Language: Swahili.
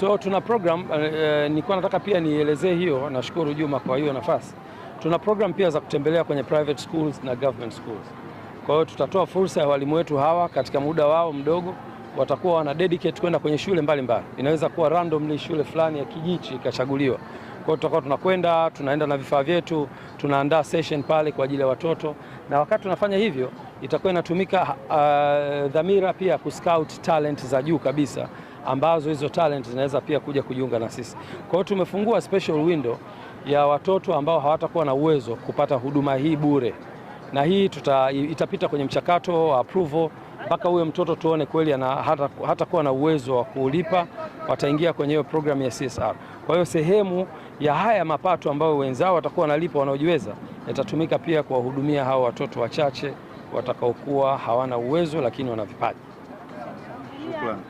So tuna program nilikuwa nataka pia nielezee hiyo, nashukuru Juma kwa hiyo nafasi. Tuna program pia za kutembelea kwenye private schools na government schools. Kwa hiyo tutatoa fursa ya walimu wetu hawa katika muda wao mdogo watakuwa wana dedicate kwenda kwenye shule mbalimbali. Inaweza kuwa randomly shule fulani ya kijiji ikachaguliwa. Kwa hiyo tutakuwa tunaenda na vifaa vyetu, tunaandaa session pale kwa ajili ya watoto, na wakati tunafanya hivyo itakuwa inatumika dhamira pia kuscout talent za juu kabisa, ambazo hizo talent zinaweza pia kuja kujiunga na sisi. Kwa hiyo tumefungua special window ya watoto ambao hawatakuwa na uwezo kupata huduma hii bure, na hii itapita kwenye mchakato wa approval mpaka huyo mtoto tuone kweli hata kuwa na uwezo wa kulipa, wataingia kwenye hiyo program ya CSR. Kwa hiyo sehemu ya haya mapato ambayo wenzao watakuwa wanalipa wanaojiweza yatatumika pia kuwahudumia hao watoto wachache watakaokuwa hawana uwezo lakini wana vipaji. Shukrani.